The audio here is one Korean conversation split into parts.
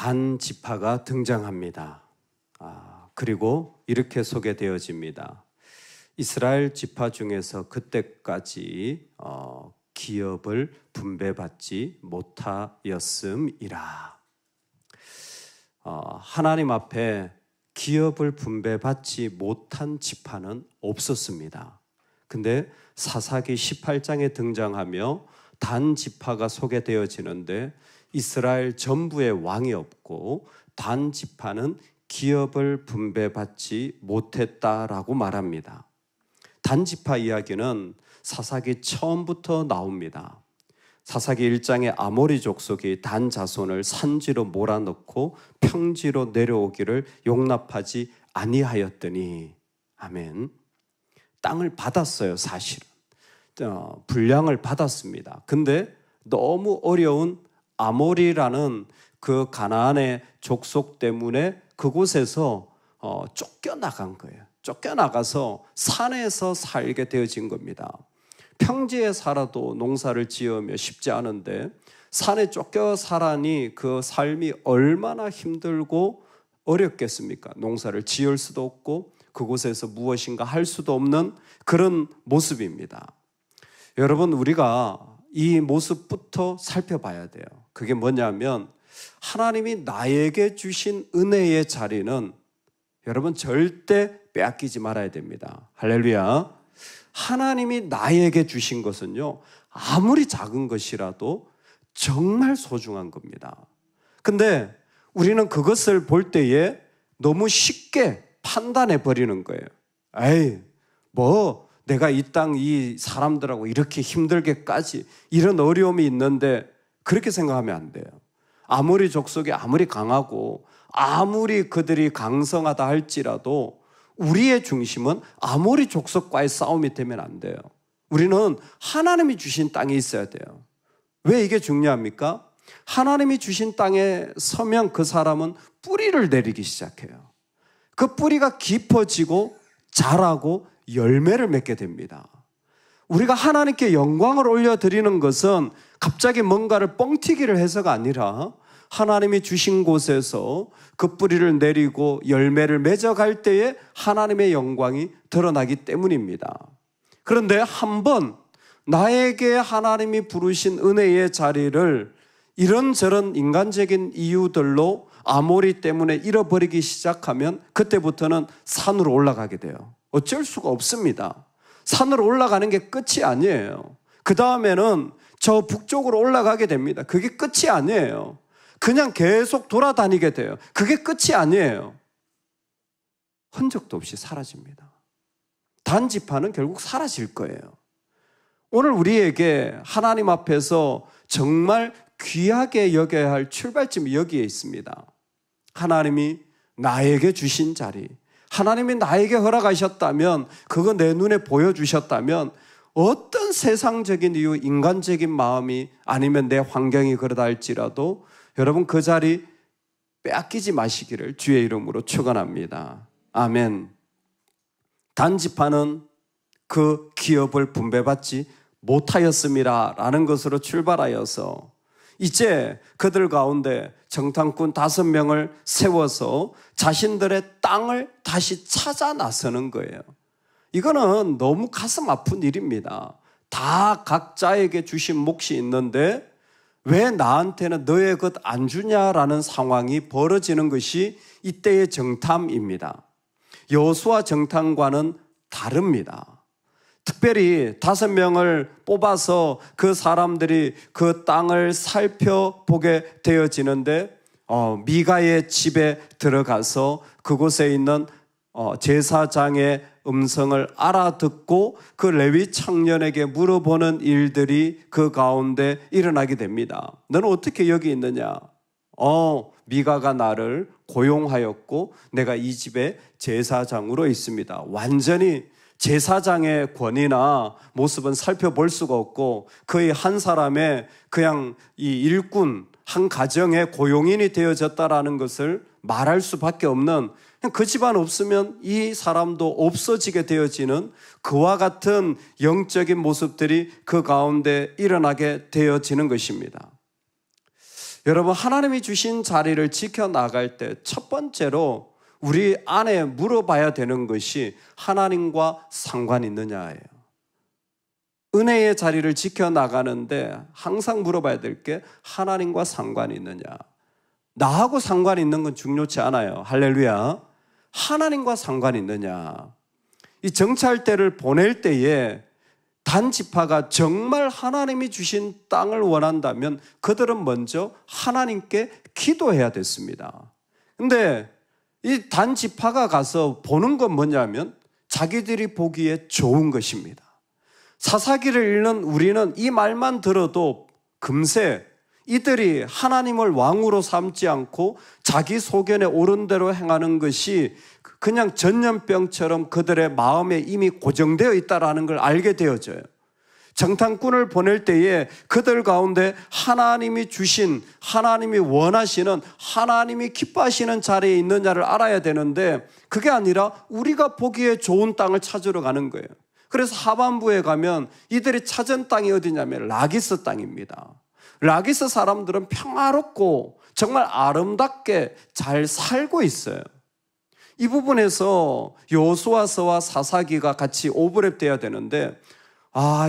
단 지파가 등장합니다. 그리고 이렇게 소개되어집니다. 이스라엘 지파 중에서 그때까지 기업을 분배받지 못하였음이라. 하나님 앞에 기업을 분배받지 못한 지파는 없었습니다. 근데 사사기 18장에 등장하며 단 지파가 소개되어지는데 이스라엘 전부의 왕이 없고 단 지파는 기업을 분배받지 못했다라고 말합니다. 단 지파 이야기는 사사기 처음부터 나옵니다. 사사기 1장에 아모리 족속이 단 자손을 산지로 몰아넣고 평지로 내려오기를 용납하지 아니하였더니, 아멘. 땅을 받았어요. 사실은 분량을 받았습니다. 근데 너무 어려운 아모리라는 그 가나안의 족속 때문에 그곳에서 쫓겨나간 거예요. 쫓겨나가서 산에서 살게 되어진 겁니다. 평지에 살아도 농사를 지으며 쉽지 않은데 산에 쫓겨 살아니 그 삶이 얼마나 힘들고 어렵겠습니까? 농사를 지을 수도 없고 그곳에서 무엇인가 할 수도 없는 그런 모습입니다. 여러분, 우리가 이 모습부터 살펴봐야 돼요. 그게 뭐냐면 하나님이 나에게 주신 은혜의 자리는 여러분 절대 빼앗기지 말아야 됩니다. 할렐루야. 하나님이 나에게 주신 것은요, 아무리 작은 것이라도 정말 소중한 겁니다. 근데 우리는 그것을 볼 때에 너무 쉽게 판단해 버리는 거예요. 에이, 내가 이 땅 이 사람들하고 이렇게 힘들게까지 이런 어려움이 있는데 그렇게 생각하면 안 돼요. 아무리 족속이 아무리 강하고 아무리 그들이 강성하다 할지라도 우리의 중심은 아무리 족속과의 싸움이 되면 안 돼요. 우리는 하나님이 주신 땅에 있어야 돼요. 왜 이게 중요합니까? 하나님이 주신 땅에 서면 그 사람은 뿌리를 내리기 시작해요. 그 뿌리가 깊어지고 자라고 열매를 맺게 됩니다. 우리가 하나님께 영광을 올려드리는 것은 갑자기 뭔가를 뻥튀기를 해서가 아니라 하나님이 주신 곳에서 그 뿌리를 내리고 열매를 맺어갈 때에 하나님의 영광이 드러나기 때문입니다. 그런데 한번 나에게 하나님이 부르신 은혜의 자리를 이런저런 인간적인 이유들로 아모리 때문에 잃어버리기 시작하면 그때부터는 산으로 올라가게 돼요. 어쩔 수가 없습니다. 산으로 올라가는 게 끝이 아니에요. 그 다음에는 저 북쪽으로 올라가게 됩니다. 그게 끝이 아니에요. 그냥 계속 돌아다니게 돼요. 그게 끝이 아니에요. 흔적도 없이 사라집니다. 단 지파는 결국 사라질 거예요. 오늘 우리에게 하나님 앞에서 정말 귀하게 여겨야 할 출발점이 여기에 있습니다. 하나님이 나에게 주신 자리, 하나님이 나에게 허락하셨다면, 그거 내 눈에 보여주셨다면 어떤 세상적인 이유, 인간적인 마음이 아니면 내 환경이 그러다 할지라도 여러분 그 자리 빼앗기지 마시기를 주의 이름으로 축원합니다. 아멘. 단 지파는 그 기업을 분배받지 못하였음이라 라는 것으로 출발하여서 이제 그들 가운데 정탐꾼 5명을 세워서 자신들의 땅을 다시 찾아 나서는 거예요. 이거는 너무 가슴 아픈 일입니다. 다 각자에게 주신 몫이 있는데 왜 나한테는 너의 것 안 주냐라는 상황이 벌어지는 것이 이때의 정탐입니다. 여호수아 정탐과는 다릅니다. 특별히 5명을 뽑아서 그 사람들이 그 땅을 살펴보게 되어지는데 미가의 집에 들어가서 그곳에 있는 제사장의 음성을 알아듣고 그 레위 청년에게 물어보는 일들이 그 가운데 일어나게 됩니다. 너는 어떻게 여기 있느냐? 미가가 나를 고용하였고 내가 이 집의 제사장으로 있습니다. 완전히 제사장의 권위나 모습은 살펴볼 수가 없고 거의 한 사람의 그냥 이 일꾼, 한 가정의 고용인이 되어졌다라는 것을 말할 수밖에 없는, 그 집안 없으면 이 사람도 없어지게 되어지는 그와 같은 영적인 모습들이 그 가운데 일어나게 되어지는 것입니다. 여러분, 하나님이 주신 자리를 지켜나갈 때 첫 번째로 우리 안에 물어봐야 되는 것이 하나님과 상관 있느냐예요. 은혜의 자리를 지켜나가는데 항상 물어봐야 될 게 하나님과 상관이 있느냐. 나하고 상관이 있는 건 중요치 않아요. 할렐루야. 하나님과 상관이 있느냐. 이 정찰대를 보낼 때에 단지파가 정말 하나님이 주신 땅을 원한다면 그들은 먼저 하나님께 기도해야 됐습니다. 근데 이 단지파가 가서 보는 건 뭐냐면 자기들이 보기에 좋은 것입니다. 사사기를 읽는 우리는 이 말만 들어도 금세 이들이 하나님을 왕으로 삼지 않고 자기 소견에 옳은 대로 행하는 것이 그냥 전염병처럼 그들의 마음에 이미 고정되어 있다는 걸 알게 되어져요. 정탐꾼을 보낼 때에 그들 가운데 하나님이 주신, 하나님이 원하시는, 하나님이 기뻐하시는 자리에 있느냐를 알아야 되는데 그게 아니라 우리가 보기에 좋은 땅을 찾으러 가는 거예요. 그래서 하반부에 가면 이들이 찾은 땅이 어디냐면 라기스 땅입니다. 라기스 사람들은 평화롭고 정말 아름답게 잘 살고 있어요. 이 부분에서 여호수아서와 사사기가 같이 오버랩돼야 되는데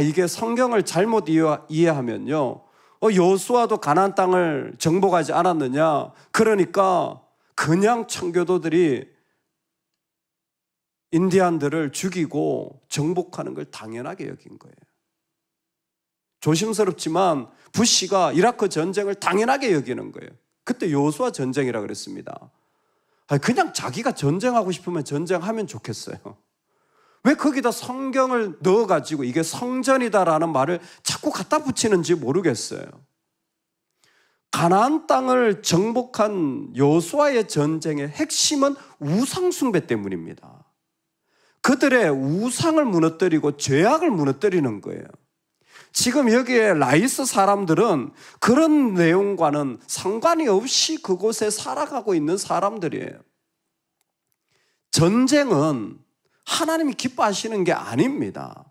이게 성경을 잘못 이해하면요, 여호수아도 가나안 땅을 정복하지 않았느냐, 그러니까 그냥 청교도들이 인디안들을 죽이고 정복하는 걸 당연하게 여긴 거예요. 조심스럽지만 부시가 이라크 전쟁을 당연하게 여기는 거예요. 그때 여호수아 전쟁이라 그랬습니다. 그냥 자기가 전쟁하고 싶으면 전쟁하면 좋겠어요. 왜 거기다 성경을 넣어가지고 이게 성전이다라는 말을 자꾸 갖다 붙이는지 모르겠어요. 가나안 땅을 정복한 여호수아의 전쟁의 핵심은 우상 숭배 때문입니다. 그들의 우상을 무너뜨리고 죄악을 무너뜨리는 거예요. 지금 여기에 라이스 사람들은 그런 내용과는 상관이 없이 그곳에 살아가고 있는 사람들이에요. 전쟁은 하나님이 기뻐하시는 게 아닙니다.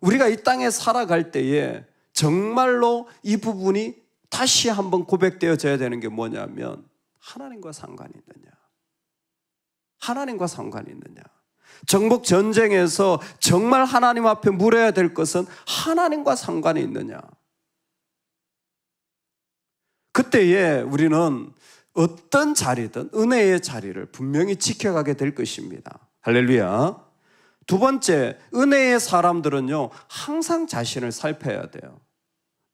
우리가 이 땅에 살아갈 때에 정말로 이 부분이 다시 한번 고백되어져야 되는 게 뭐냐면 하나님과 상관이 있느냐. 하나님과 상관이 있느냐. 정복 전쟁에서 정말 하나님 앞에 물어야 될 것은 하나님과 상관이 있느냐. 그때에 우리는 어떤 자리든 은혜의 자리를 분명히 지켜가게 될 것입니다. 할렐루야. 두 번째, 은혜의 사람들은요, 항상 자신을 살펴야 돼요.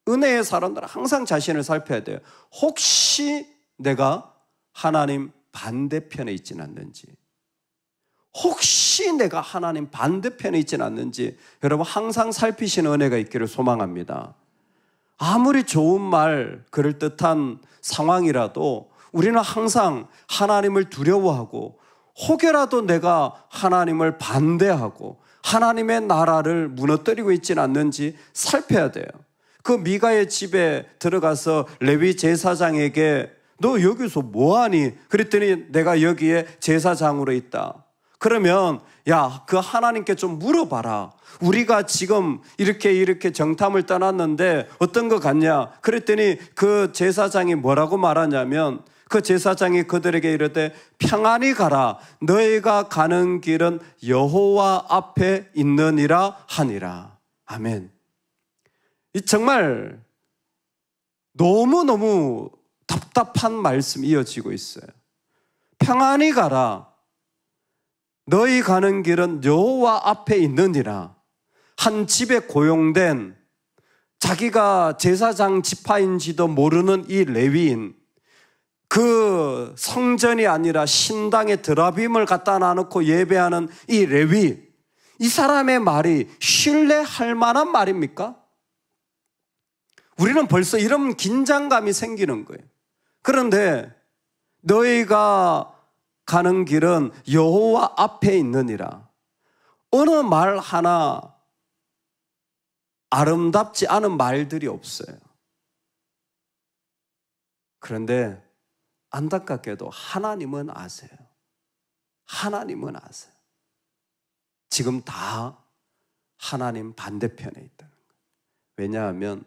은혜의 사람들은 항상 자신을 살펴야 돼요. 혹시 내가 하나님 반대편에 있지는 않는지, 혹시 내가 하나님 반대편에 있지는 않는지 여러분 항상 살피시는 은혜가 있기를 소망합니다. 아무리 좋은 말, 그럴듯한 상황이라도 우리는 항상 하나님을 두려워하고 혹여라도 내가 하나님을 반대하고 하나님의 나라를 무너뜨리고 있지는 않는지 살펴야 돼요. 그 미가의 집에 들어가서 레위 제사장에게 너 여기서 뭐하니? 그랬더니 내가 여기에 제사장으로 있다. 그러면 야, 그 하나님께 좀 물어봐라. 우리가 지금 이렇게 정탐을 떠났는데 어떤 거 같냐? 그랬더니 그 제사장이 뭐라고 말하냐면 그 제사장이 그들에게 이르되 평안히 가라. 너희가 가는 길은 여호와 앞에 있느니라 하니라. 아멘. 이 정말 너무너무 답답한 말씀이 이어지고 있어요. 평안히 가라. 너희 가는 길은 여호와 앞에 있느니라. 한 집에 고용된 자기가 제사장 지파인지도 모르는 이 레위인, 그 성전이 아니라 신당에 드라빔을 갖다 놔놓고 예배하는 이 레위, 이 사람의 말이 신뢰할 만한 말입니까? 우리는 벌써 이런 긴장감이 생기는 거예요. 그런데 너희가 가는 길은 여호와 앞에 있느니라. 어느 말 하나 아름답지 않은 말들이 없어요. 그런데 안타깝게도 하나님은 아세요. 하나님은 아세요. 지금 다 하나님 반대편에 있다는 거예요. 왜냐하면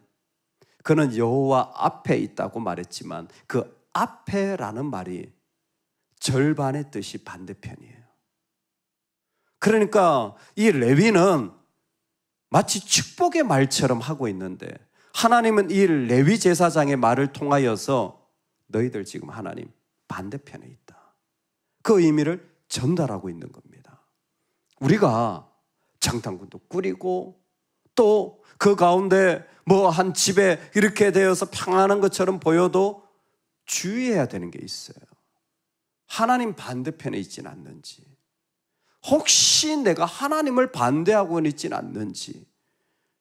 그는 여호와 앞에 있다고 말했지만 그 앞에라는 말이 절반의 뜻이 반대편이에요. 그러니까 이 레위는 마치 축복의 말처럼 하고 있는데 하나님은 이 레위 제사장의 말을 통하여서 너희들 지금 하나님 반대편에 있다, 그 의미를 전달하고 있는 겁니다. 우리가 장단군도 꾸리고 또 그 가운데 뭐 한 집에 이렇게 되어서 평안한 것처럼 보여도 주의해야 되는 게 있어요. 하나님 반대편에 있지는 않는지, 혹시 내가 하나님을 반대하고 있지는 않는지,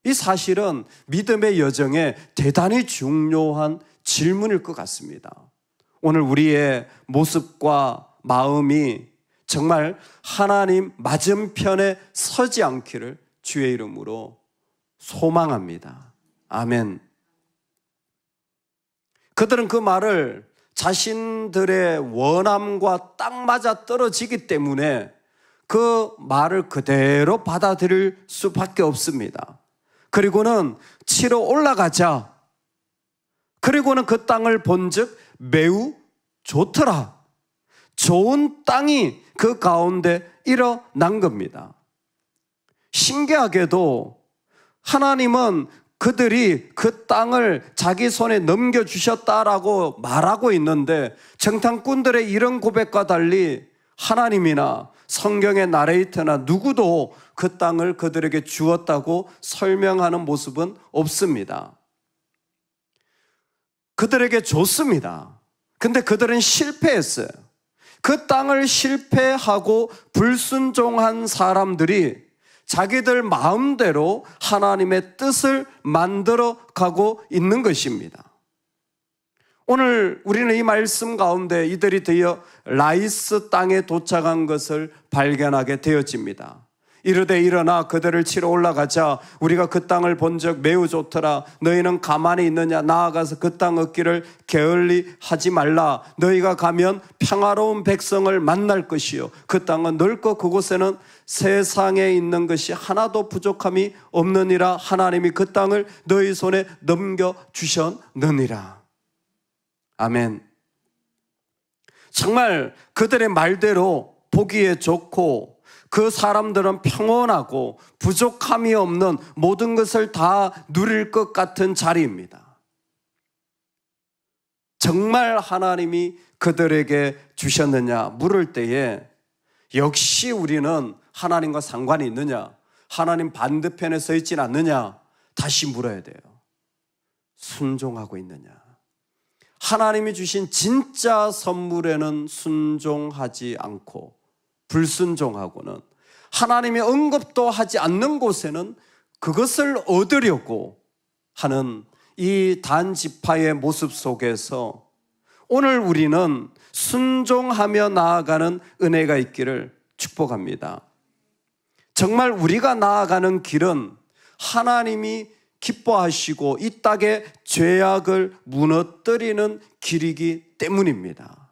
이 사실은 믿음의 여정에 대단히 중요한 질문일 것 같습니다. 오늘 우리의 모습과 마음이 정말 하나님 맞은편에 서지 않기를 주의 이름으로 소망합니다. 아멘. 그들은 그 말을 자신들의 원함과 딱 맞아 떨어지기 때문에 그 말을 그대로 받아들일 수밖에 없습니다. 그리고는 치러 올라가자. 그리고는 그 땅을 본즉 매우 좋더라. 좋은 땅이 그 가운데 일어난 겁니다. 신기하게도 하나님은 그들이 그 땅을 자기 손에 넘겨주셨다라고 말하고 있는데 정탐꾼들의 이런 고백과 달리 하나님이나 성경의 나레이터나 누구도 그 땅을 그들에게 주었다고 설명하는 모습은 없습니다. 그들에게 줬습니다. 근데 그들은 실패했어요. 그 땅을 실패하고 불순종한 사람들이 자기들 마음대로 하나님의 뜻을 만들어 가고 있는 것입니다. 오늘 우리는 이 말씀 가운데 이들이 드디어 라이스 땅에 도착한 것을 발견하게 되어집니다. 이르되 일어나 그들을 치러 올라가자. 우리가 그 땅을 본즉 매우 좋더라. 너희는 가만히 있느냐? 나아가서 그 땅 얻기를 게을리 하지 말라. 너희가 가면 평화로운 백성을 만날 것이요 그 땅은 넓고 그곳에는 세상에 있는 것이 하나도 부족함이 없느니라. 하나님이 그 땅을 너희 손에 넘겨주셨느니라. 아멘. 정말 그들의 말대로 보기에 좋고 그 사람들은 평온하고 부족함이 없는 모든 것을 다 누릴 것 같은 자리입니다. 정말 하나님이 그들에게 주셨느냐 물을 때에 역시 우리는 하나님과 상관이 있느냐, 하나님 반대편에 서 있진 않느냐 다시 물어야 돼요. 순종하고 있느냐. 하나님이 주신 진짜 선물에는 순종하지 않고 불순종하고는 하나님의 언급도 하지 않는 곳에는 그것을 얻으려고 하는 이 단지파의 모습 속에서 오늘 우리는 순종하며 나아가는 은혜가 있기를 축복합니다. 정말 우리가 나아가는 길은 하나님이 기뻐하시고 이 땅의 죄악을 무너뜨리는 길이기 때문입니다.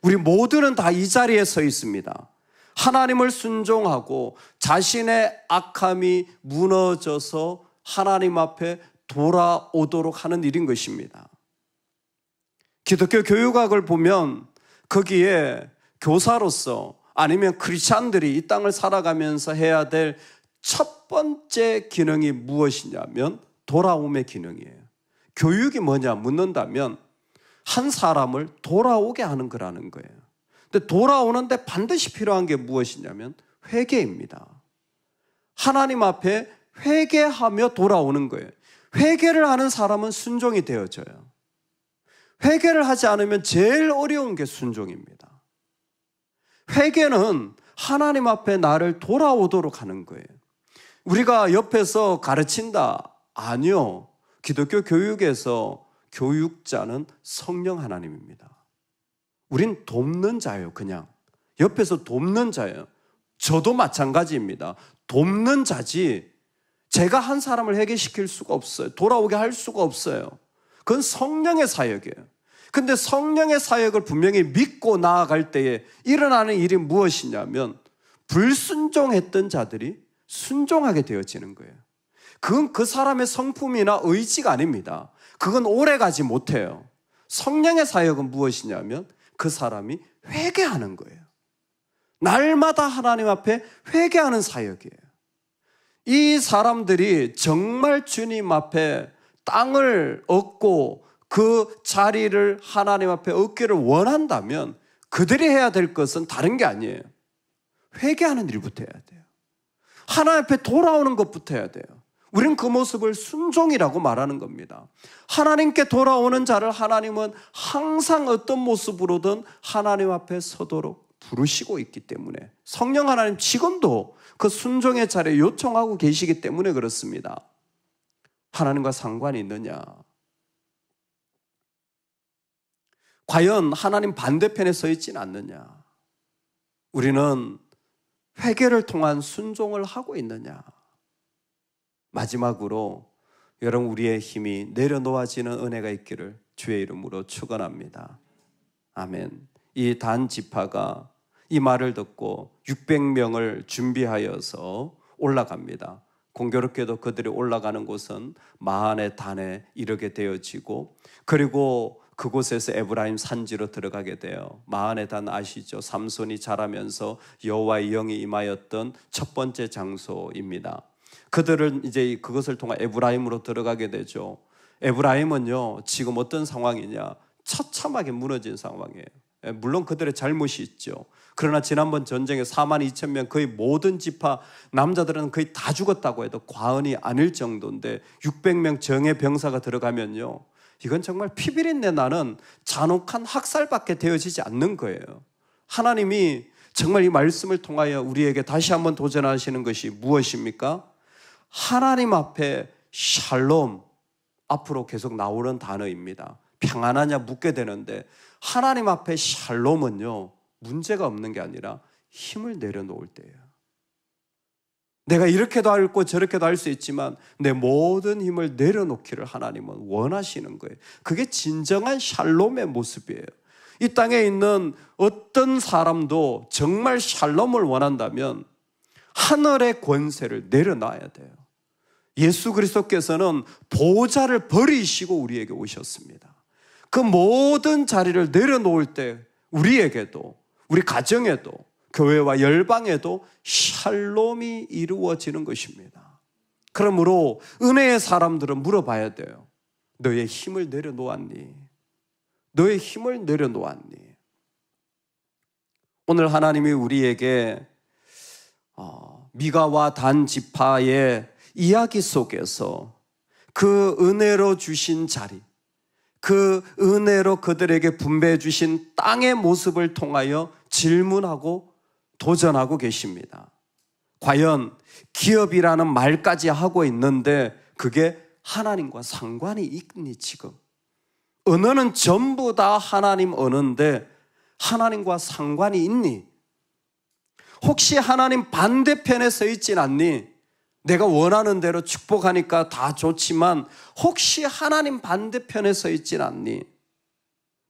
우리 모두는 다 이 자리에 서 있습니다. 하나님을 순종하고 자신의 악함이 무너져서 하나님 앞에 돌아오도록 하는 일인 것입니다. 기독교 교육학을 보면 거기에 교사로서 아니면 크리스찬들이 이 땅을 살아가면서 해야 될 첫 번째 기능이 무엇이냐면 돌아옴의 기능이에요. 교육이 뭐냐 묻는다면 한 사람을 돌아오게 하는 거라는 거예요. 근데 돌아오는데 반드시 필요한 게 무엇이냐면 회개입니다. 하나님 앞에 회개하며 돌아오는 거예요. 회개를 하는 사람은 순종이 되어져요. 회개를 하지 않으면 제일 어려운 게 순종입니다. 회개는 하나님 앞에 나를 돌아오도록 하는 거예요. 우리가 옆에서 가르친다? 아니요. 기독교 교육에서 교육자는 성령 하나님입니다. 우린 돕는 자예요. 그냥 옆에서 돕는 자예요. 저도 마찬가지입니다. 돕는 자지 제가 한 사람을 회개시킬 수가 없어요. 돌아오게 할 수가 없어요. 그건 성령의 사역이에요. 근데 성령의 사역을 분명히 믿고 나아갈 때에 일어나는 일이 무엇이냐면 불순종했던 자들이 순종하게 되어지는 거예요. 그건 그 사람의 성품이나 의지가 아닙니다. 그건 오래 가지 못해요. 성령의 사역은 무엇이냐면 그 사람이 회개하는 거예요. 날마다 하나님 앞에 회개하는 사역이에요. 이 사람들이 정말 주님 앞에 땅을 얻고 그 자리를 하나님 앞에 얻기를 원한다면 그들이 해야 될 것은 다른 게 아니에요. 회개하는 일부터 해야 돼요. 하나님 앞에 돌아오는 것부터 해야 돼요. 우리는 그 모습을 순종이라고 말하는 겁니다. 하나님께 돌아오는 자를 하나님은 항상 어떤 모습으로든 하나님 앞에 서도록 부르시고 있기 때문에 성령 하나님 지금도 그 순종의 자리에 요청하고 계시기 때문에 그렇습니다. 하나님과 상관이 있느냐? 과연 하나님 반대편에 서 있지는 않느냐? 우리는 회개를 통한 순종을 하고 있느냐? 마지막으로 여러분, 우리의 힘이 내려놓아지는 은혜가 있기를 주의 이름으로 축원합니다. 아멘. 이 단 지파가 이 말을 듣고 600명을 준비하여서 올라갑니다. 공교롭게도 그들이 올라가는 곳은 마한의 단에 이르게 되어지고, 그리고 그곳에서 에브라임 산지로 들어가게 돼요. 마한의 단 아시죠? 삼손이 자라면서 여호와의 영이 임하였던 첫 번째 장소입니다. 그들은 이제 그것을 통해 에브라임으로 들어가게 되죠. 에브라임은요, 지금 어떤 상황이냐? 처참하게 무너진 상황이에요. 물론 그들의 잘못이 있죠. 그러나 지난번 전쟁에 42,000명, 거의 모든 지파 남자들은 거의 다 죽었다고 해도 과언이 아닐 정도인데 600명 정예 병사가 들어가면요, 이건 정말 피비린내 나는 잔혹한 학살밖에 되어지지 않는 거예요. 하나님이 정말 이 말씀을 통하여 우리에게 다시 한번 도전하시는 것이 무엇입니까? 하나님 앞에 샬롬, 앞으로 계속 나오는 단어입니다. 평안하냐 묻게 되는데, 하나님 앞에 샬롬은요, 문제가 없는 게 아니라 힘을 내려놓을 때예요. 내가 이렇게도 하고 저렇게도 할 수 있지만 내 모든 힘을 내려놓기를 하나님은 원하시는 거예요. 그게 진정한 샬롬의 모습이에요. 이 땅에 있는 어떤 사람도 정말 샬롬을 원한다면 하늘의 권세를 내려놔야 돼요. 예수 그리스도께서는 보좌를 버리시고 우리에게 오셨습니다. 그 모든 자리를 내려놓을 때 우리에게도, 우리 가정에도, 교회와 열방에도 샬롬이 이루어지는 것입니다. 그러므로 은혜의 사람들은 물어봐야 돼요. 너의 힘을 내려놓았니? 너의 힘을 내려놓았니? 오늘 하나님이 우리에게 미가와 단 지파의 이야기 속에서 그 은혜로 주신 자리, 그 은혜로 그들에게 분배해 주신 땅의 모습을 통하여 질문하고 도전하고 계십니다. 과연 기업이라는 말까지 하고 있는데 그게 하나님과 상관이 있니? 지금 언어는 전부 다 하나님 언어인데 하나님과 상관이 있니? 혹시 하나님 반대편에 서 있진 않니? 내가 원하는 대로 축복하니까 다 좋지만 혹시 하나님 반대편에 서 있진 않니?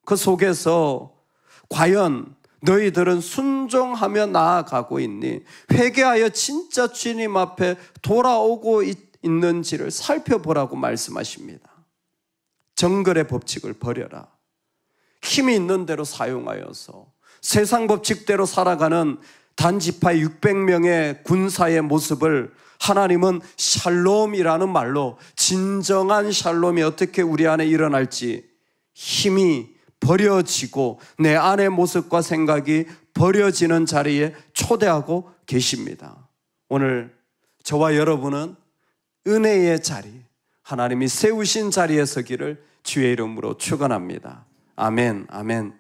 그 속에서 과연 너희들은 순종하며 나아가고 있니? 회개하여 진짜 주님 앞에 돌아오고 있는지를 살펴보라고 말씀하십니다. 정글의 법칙을 버려라. 힘이 있는 대로 사용하여서 세상 법칙대로 살아가는 단지파의 600명의 군사의 모습을 하나님은 샬롬이라는 말로, 진정한 샬롬이 어떻게 우리 안에 일어날지, 힘이 버려지고 내 안의 모습과 생각이 버려지는 자리에 초대하고 계십니다. 오늘 저와 여러분은 은혜의 자리, 하나님이 세우신 자리에 서기를 주의 이름으로 축원합니다. 아멘, 아멘.